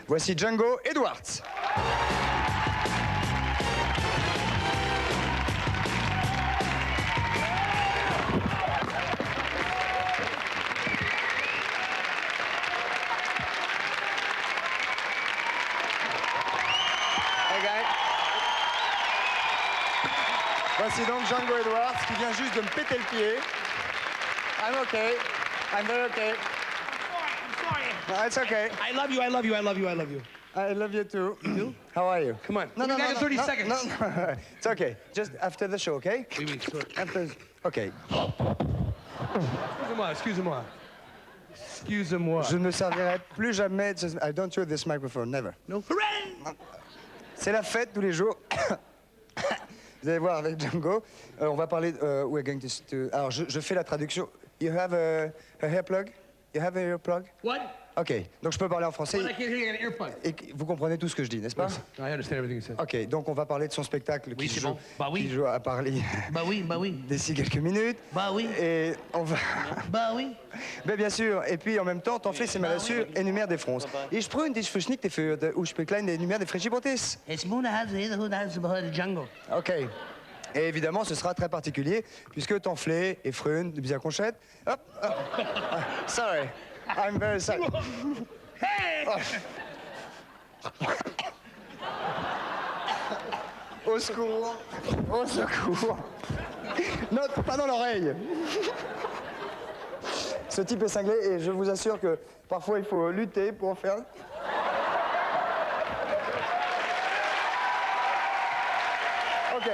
Voici Django Edwards. Voici donc Django Edwards qui vient juste de me péter le pied. I'm okay. I'm very okay. I'm sorry. No, it's okay. I love you, I love you, I love you, I love you. I love you too. How are you? Come on. No, You got 30 seconds. No. It's okay. Just after the show, okay? Oui, oui, sure. After. Okay. Excusez-moi, excusez-moi. Excusez-moi. Je ne me servirai plus jamais de ce... I don't use this microphone, never. No. Hooray! C'est la fête tous les jours. Vous allez voir avec Django. On va parler... we're going to... Alors, je fais la traduction. You have a hair plug? You have a hair plug? What? OK. Donc, je peux parler en français. What? I can't hear you, I got an earplug. Et vous comprenez tout ce que je dis, n'est-ce pas? I understand everything you said. OK. Donc, on va parler de son spectacle Oui, qui c'est joue, bon. Bah oui. qui joue à Paris Bah oui, bah oui. d'ici quelques minutes. Bah oui. Et on va... Bah oui. Ben bien sûr. Et puis, en même temps, Tanflix mal assuré énumère des fronces. Ich sprühe dich verschnickt für Ursprünglein énumère des Frenchibotis. It's Moon has the jungle. OK. Et évidemment, ce sera très particulier, puisque Tanflé et Frune de Bizaconchette... Hop, hop. Sorry. I'm very sorry. Hey! Au secours. Au secours. Non, pas dans l'oreille. Ce type est cinglé et je vous assure que parfois il faut lutter pour en faire... OK.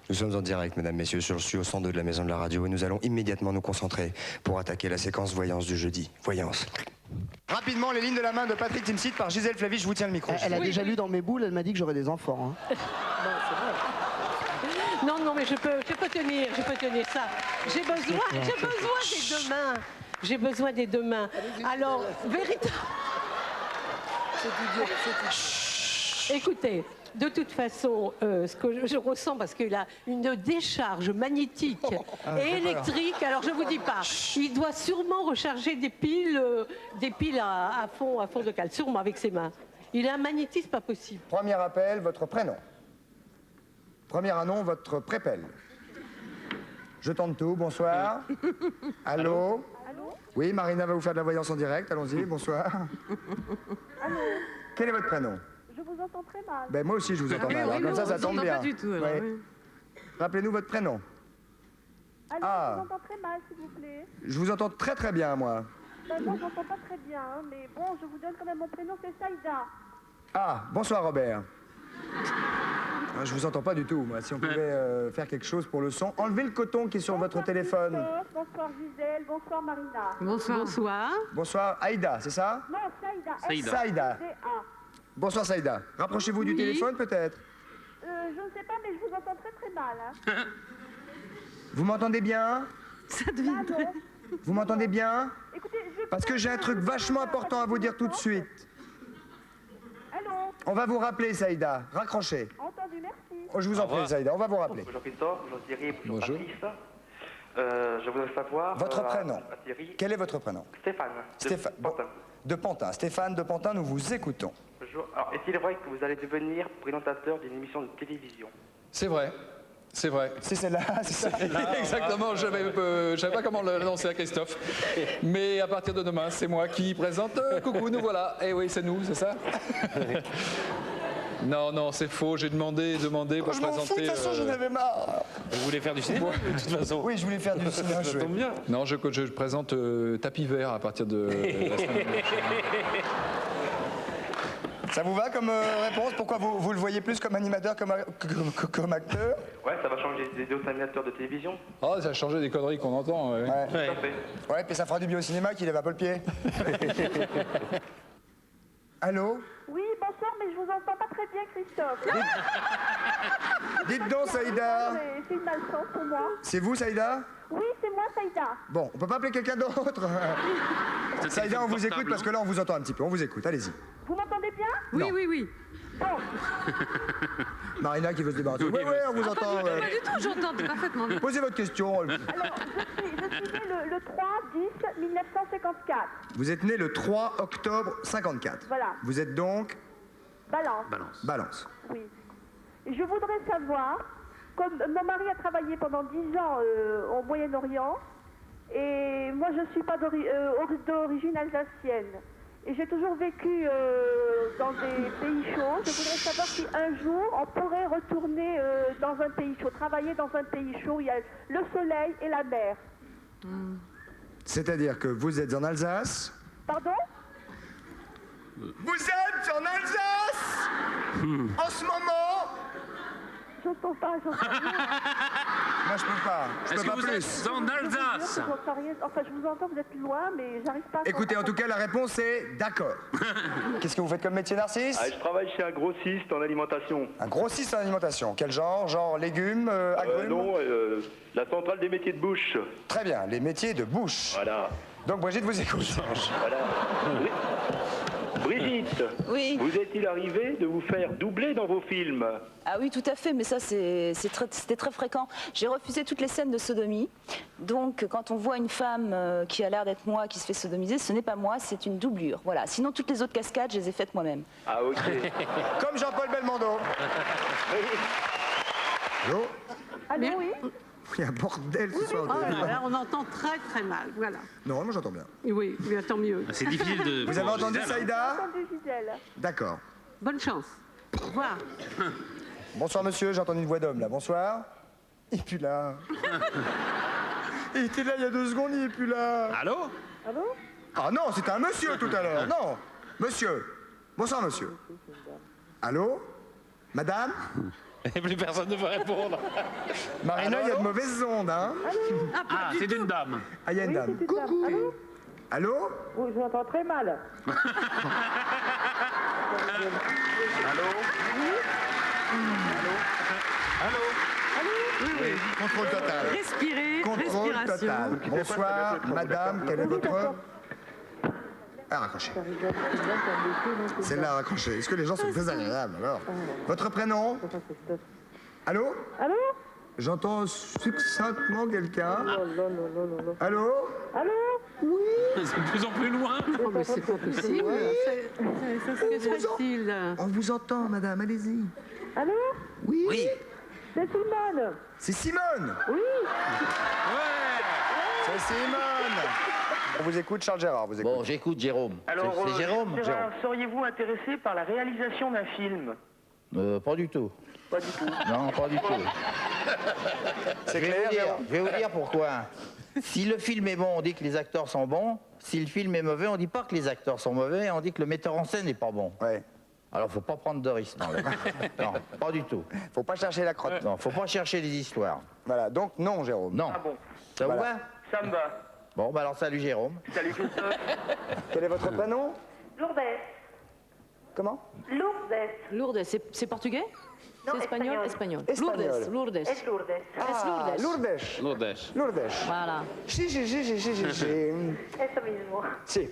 Nous sommes en direct, mesdames, messieurs, sur le studio 102 de la Maison de la Radio et nous allons immédiatement nous concentrer pour attaquer la séquence voyance du jeudi. Voyance. Rapidement, les lignes de la main de Patrick Timsit par Gisèle Flavie, je vous tiens le micro. Elle a déjà lu dans mes boules, elle m'a dit que j'aurais des enfants. Hein. Non, mais je peux tenir ça. J'ai besoin des deux mains. J'ai besoin des deux mains. Alors, véritablement... Écoutez, de toute façon, ce que je ressens, parce qu'il a une décharge magnétique et électrique, alors je vous dis pas, il doit sûrement recharger des piles à fond de cale, sûrement avec ses mains. Il a un magnétisme pas possible. Premier appel, votre prénom. Premier annon, votre prépel. Je tente tout, bonsoir. Allô? Allô? Oui, Marina va vous faire de la voyance en direct, allons-y, bonsoir. Allô? Quel est votre prénom? Je vous entends très mal. Ben moi aussi je vous entends mal, alors comme ça tombe bien. Pas du tout, alors, Ouais. oui. Rappelez-nous votre prénom. Allô, Ah. je vous entends très mal, s'il vous plaît. Je vous entends très très bien, moi. Ben, moi, je n'entends pas très bien, hein, mais bon, je vous donne quand même mon prénom, c'est Saïda. Ah, bonsoir Robert. Ah, je vous entends pas du tout, moi. Si on pouvait faire quelque chose pour le son. Enlevez le coton qui est sur votre téléphone. Christophe, bonsoir Gisèle, bonsoir Marina. Bonsoir. Bonsoir, Aïda, c'est ça? Non, Saïda. Saïda. S-A-I-D-A. Bonsoir Saïda. Rapprochez-vous du téléphone peut-être. Je ne sais pas, mais je vous entends très très mal. Hein. Vous m'entendez bien? Allô? Vous m'entendez bien? Écoutez, je... Parce que j'ai un truc vachement important à vous dire tout de suite. Allô? On va vous rappeler, Saïda. Raccrochez. Entendu, merci. Oh, je vous en prie, Saïda, on va vous rappeler. Bonjour Christophe, bonjour Thierry, bonjour Patrice. Je voudrais savoir... Votre prénom. Thierry. Quel est votre prénom? Stéphane. Stéphane. De Pantin. De Pantin. Stéphane de Pantin, nous vous écoutons. Bonjour. Alors, est-il vrai que vous allez devenir présentateur d'une émission de télévision? C'est vrai. C'est vrai. C'est celle-là, c'est ça. Exactement, je savais pas comment l'annoncer à Christophe. Mais à partir de demain, c'est moi qui présente. Coucou, nous voilà. Eh oui, c'est nous, c'est ça? Non, c'est faux. J'ai demandé pour Je m'en fous, de présenter. toute façon, j'en avais marre. Vous voulez faire du cinéma, de toute façon? Oui, je voulais faire du cinéma. Ça tombe bien. Non, je présente Tapis Vert à partir de la semaine prochaine. Ça vous va comme réponse? Pourquoi vous le voyez plus comme animateur, comme acteur? Ouais, ça va changer des autres animateurs de télévision. Oh, ça a changé des conneries qu'on entend. Ouais. Ouais. Tout à fait. Ouais, puis ça fera du bien au cinéma qu'il lève un peu le pied. Allô? Oui, bonsoir, mais je vous entends pas très bien, Christophe. Dites donc, Saïda. C'est une malchance pour moi. C'est vous, Saïda? Oui, c'est moi, Saïda. Bon, on peut pas appeler quelqu'un d'autre. Saïda, on vous écoute parce que là, on vous entend un petit peu. On vous écoute, allez-y. Vous m'entendez bien? Oui, Non. oui. Bon, Marina qui veut se débarrasser. Oui, on vous entend. Pas du tout, j'entends parfaitement. Posez votre question. alors, je suis née le 3-10-1954. Vous êtes né le 3 octobre 54. Voilà. Vous êtes donc Balance. Balance. Oui. Et je voudrais savoir, comme mon mari a travaillé pendant 10 ans au Moyen-Orient, et moi je ne suis pas d'origine alsacienne, et j'ai toujours vécu dans des pays chauds, je voudrais savoir si un jour on pourrait retourner dans un pays chaud, travailler dans un pays chaud où il y a le soleil et la mer. C'est-à-dire que vous êtes en Alsace. Pardon? Vous êtes en Alsace en ce moment. J'entends pas, j'entends rien. Moi je peux pas. Je Est-ce peux que pas vous plus. êtes en Alsace? J'entends rien. Enfin, je vous entends, vous êtes loin, mais j'arrive pas à... Écoutez, en tout cas, la réponse est d'accord. Qu'est-ce que vous faites comme métier, Narcisse? Je travaille chez un grossiste en alimentation. Un grossiste en alimentation. Quel genre? Genre légumes, agrumes? Non, la centrale des métiers de bouche. Très bien, les métiers de bouche. Voilà. Donc Brigitte vous écoute. Voilà. Brigitte, Oui. vous est-il arrivé de vous faire doubler dans vos films? Ah oui, tout à fait, mais ça, c'était très fréquent. J'ai refusé toutes les scènes de sodomie. Donc, quand on voit une femme qui a l'air d'être moi, qui se fait sodomiser, ce n'est pas moi, c'est une doublure. Voilà. Sinon, toutes les autres cascades, je les ai faites moi-même. Ah, ok. Comme Jean-Paul Belmondo. Allô? Allô, oui? Il y a un bordel ce soir. Oh là là, on entend très très mal, voilà. Non, moi j'entends bien. Oui, mais tant mieux. C'est difficile de. Vous avez entendu Gisèle, hein. Saïda? Entendu, Gisèle. D'accord. Bonne chance. Au revoir. Bonsoir monsieur, j'ai entendu une voix d'homme là. Bonsoir. Il est plus là. Il était là il y a 2 secondes, il est plus là. Allô? Allô? Ah non, c'était un monsieur tout à l'heure. Non, monsieur. Bonsoir monsieur. Allô? Madame? Et plus personne ne veut répondre. Marina, il y a de mauvaises ondes, hein? Ah, c'est une dame. Ah, il y a une dame. Coucou. Allô? Allô? Oui, je vous entends très mal. Oui, contrôle total. Respirez, Contrôle respiration. total. Bonsoir, madame, quel est votre... Ah, raccroché. Celle-là, raccroché. Est-ce que les gens sont très agréables, alors? Votre prénom? Allô? Allô? J'entends succinctement quelqu'un. Allô? Allô? C'est de plus en plus loin. Oh, mais c'est pas possible. Que se passe-t-il? On vous entend, madame, allez-y. Allô? Oui? C'est Simone. C'est Simone! Oui? C'est Simone! On vous écoute, Charles Gérard, vous écoute. Bon, j'écoute Jérôme. Alors, C'est Jérôme? seriez-vous intéressé par la réalisation d'un film? Pas du tout. Pas du tout. Non, pas du tout. C'est Je vais clair, vous dire- Jérôme? je vais vous dire pourquoi. Si le film est bon, on dit que les acteurs sont bons. Si le film est mauvais, on dit pas que les acteurs sont mauvais, on dit que le metteur en scène n'est pas bon. Ouais. Alors, faut pas prendre de risques. Non, pas du tout. Faut pas chercher la crotte. Non, faut pas chercher des histoires. Voilà, donc non, Jérôme. Non. Ah bon? Ça vous Voilà. va? Ça me va. Bon, bah alors salut Jérôme. Salut Christophe. Quel est votre prénom? Lourdes. Comment? Lourdes. Lourdes, c'est portugais? Non, C'est espagnol? Espagnol. Espagnol. Lourdes. Es Lourdes. Ah, Lourdes. Lourdes. Lourdes. Voilà. Sí. Eso mismo. Sí.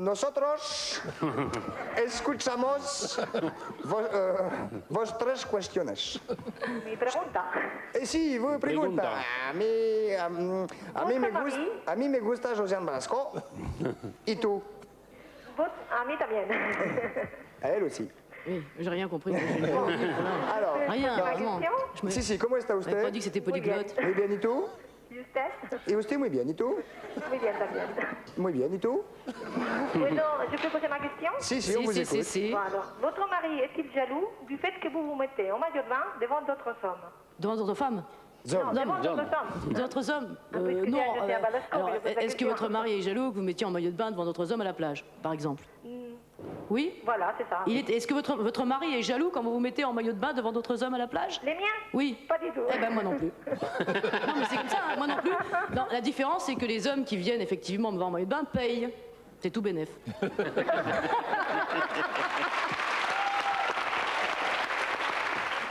Nosotros escuchamos vuestras cuestiones. Mi pregunta. Sí, vous pregunta. Pregunta. A mí me gusta Josiane Brasco. ¿Y tú? A mí también. A elle aussi. Oui, j'ai rien compris. Alors, Rien, Ma vraiment. question? Je me... sí, ¿cómo está J'avais pas usted? dit que c'était polyglotte. Muy bien, ¿y tú? ¿Y usted? ¿Y usted muy bien, ¿y tú? Muy bien también. Muy bien, ¿y tú? Bueno, je peux poser ma question? Si, on vous écoute. si. Bon, alors, votre mari est-il jaloux du fait que vous vous mettez en maillot de bain devant d'autres hommes? Devant d'autres femmes? Non, devant Hommes. d'autres hommes. D'autres hommes? puisque Non. j'ai ajouté un balasco, Alors, mais je pose la est-ce que question. votre mari est jaloux que vous mettiez en maillot de bain devant d'autres hommes à la plage, par exemple? Oui? Voilà, c'est ça. Est-ce que votre mari est jaloux quand vous vous mettez en maillot de bain devant d'autres hommes à la plage? Les miens? Oui. Pas du tout. Eh ben moi non plus. Non mais c'est comme ça, hein, moi non plus. Non, la différence c'est que les hommes qui viennent effectivement me voir en maillot de bain payent. C'est tout bénef.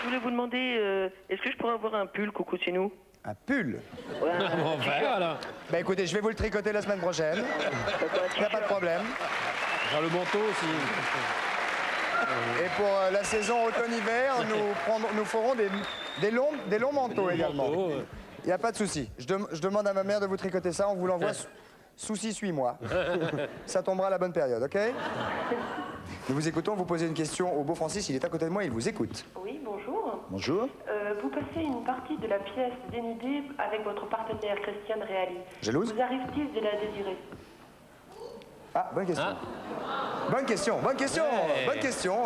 Je voulais vous demander, est-ce que je pourrais avoir un pull coucou chez nous? Un pull? Voilà. Bah écoutez, je vais vous le tricoter la semaine prochaine. Il n'y a pas de problème. Genre le manteau aussi. Et pour la saison automne-hiver, nous ferons des longs manteaux également. Il n'y a pas de souci. Je demande à ma mère de vous tricoter ça, on vous l'envoie. Souci, suis-moi. Ça tombera à la bonne période, ok? Nous vous écoutons, vous posez une question au beau Francis, il est à côté de moi, il vous écoute. Oui, bonjour. Bonjour. Vous passez une partie de la pièce dénudée avec votre partenaire Christiane Reali. Jalouse? Vous arrive-t-il de la désirer? Ah, bonne question. Bonne question, bonne question, bonne question.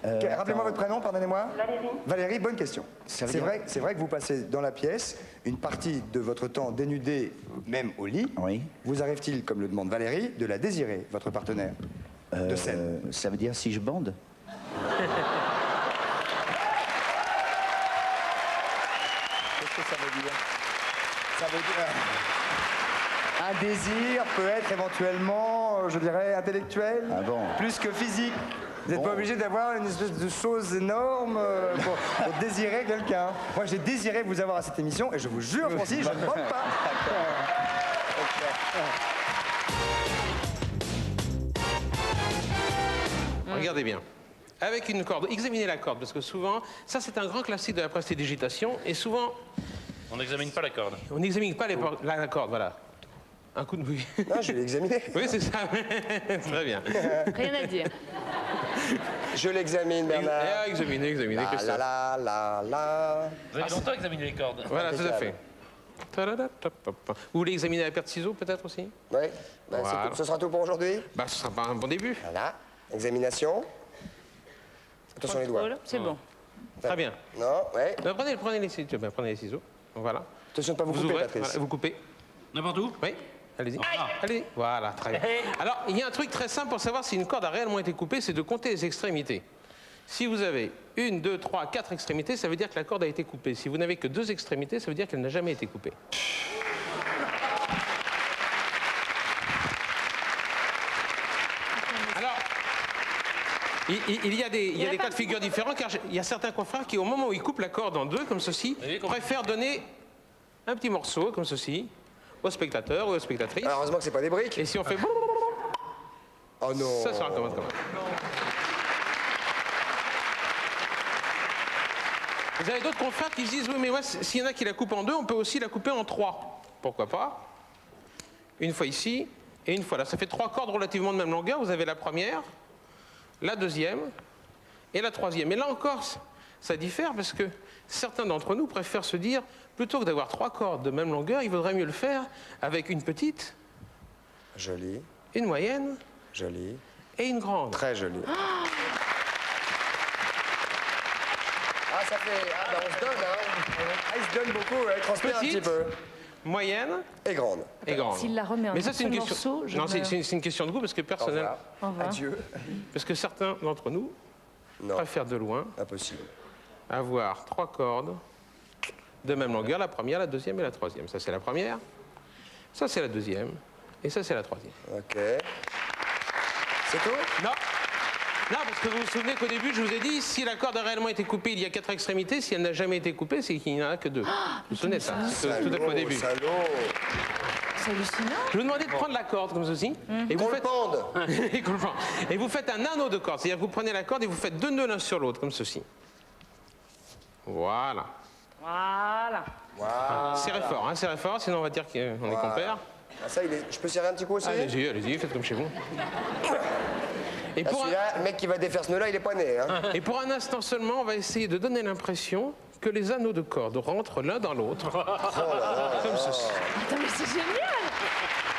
Rappelez-moi votre prénom, pardonnez-moi. Valérie. Valérie, bonne question. Ça veut C'est dire- vrai, c'est vrai que vous passez dans la pièce une partie de votre temps dénudé, même au lit. Oui. Vous arrive-t-il, comme le demande Valérie, de la désirer, votre partenaire de scène? Ça veut dire si je bande? Qu'est-ce que ça veut dire? Ça veut dire... Un désir peut être éventuellement, je dirais, intellectuel, Ah bon? plus que physique. Vous n'êtes pas obligé d'avoir une espèce de chose énorme pour désirer quelqu'un. Moi, j'ai désiré vous avoir à cette émission et je vous jure, Francis, je ne mens pas. Regardez bien. Avec une corde, examinez la corde, parce que souvent, ça c'est un grand classique de la prestidigitation, et souvent, On n'examine pas la corde. on n'examine pas la corde, voilà. Un coup de bouille. Non, je l'ai examiné. Oui, c'est ça. Très bien. Rien à dire. Je l'examine, Bernard. Examinez, La Christophe. la la la. Vous avez longtemps examiné les cordes. Voilà, tout à Impeccable. fait. Tadadadapapa. Vous voulez examiner la paire de ciseaux, peut-être aussi? Oui, ben, Voilà. ce sera tout pour aujourd'hui. Bah, ce sera pas un bon début. Voilà, examination. Attention les doigts. Voilà, c'est bon. Très bien. Non, ouais. Prenez les ciseaux. Prenez les ciseaux. Voilà. Attention de ne pas vous couper, ouvrez, Patrice. voilà, vous coupez. N'importe où? Oui, allez-y. Allez, voilà, très bien. Alors, il y a un truc très simple pour savoir si une corde a réellement été coupée, c'est de compter les extrémités. Si vous avez 1, 2, 3, 4 extrémités, ça veut dire que la corde a été coupée. Si vous n'avez que 2 extrémités, ça veut dire qu'elle n'a jamais été coupée. Alors, il y a des cas de figure différents, car il y a certains confrères qui, au moment où ils coupent la corde en deux, comme ceci, Oui, préfèrent donner un petit morceau, comme ceci, au spectateur ou aux spectatrices. Alors, heureusement que c'est pas des briques. Et si on fait... Oh non. Ça sera comment? Vous avez d'autres confrères qui se disent, oui, mais ouais, s'il y en a qui la coupent en deux, on peut aussi la couper en 3. Pourquoi pas? Une fois ici et une fois là. Ça fait 3 cordes relativement de même longueur. Vous avez la première, la deuxième et la troisième. Et là encore, ça diffère parce que certains d'entre nous préfèrent se dire, plutôt que d'avoir 3 cordes de même longueur, il vaudrait mieux le faire avec une petite, Joli, une moyenne joli, et une grande. très joli. Ah, ça fait... Ah, ben on se donne, hein. Ah, il se donne beaucoup, ouais. Transpire un petit Petite, peu. moyenne Et grande. et grande. S'il la remet en Mais ça, un c'est une seul question. morceau, je Non, meurs. c'est une question de goût parce que Au personnel, revoir. Au revoir. Adieu. parce que certains d'entre nous Non, préfèrent de loin impossible. avoir 3 cordes de même longueur, la première, la deuxième et la troisième. Ça, c'est la première, ça, c'est la deuxième, et ça, c'est la troisième. Ok. C'est tout? Non, non, parce que vous vous souvenez qu'au début, je vous ai dit, si la corde a réellement été coupée, il y a 4 extrémités. Si elle n'a jamais été coupée, c'est qu'il n'y en a que 2. Vous vous souvenez de ça? C'est tout à fait au début. Salaud. C'est hallucinant. Je vous demandais de prendre la corde comme ceci, et vous Qu'on le faites... pende. Et qu'on le prend. Et vous faites un anneau de corde, c'est-à-dire que vous prenez la corde et vous faites 2 nœuds l'un sur l'autre, comme ceci. Voilà. Voilà. Serrez fort, hein, serrez fort, sinon on va dire qu'on est compères. Ah, ça, je peux serrer un petit coup aussi? Allez-y, allez-y, faites comme chez vous. Et Là, pour, celui-là, le mec qui va défaire ce nœud-là, il est pas né. Hein. et pour un instant seulement, on va essayer de donner l'impression que les anneaux de corde rentrent l'un dans l'autre. Comme ceci. Attends, mais c'est génial.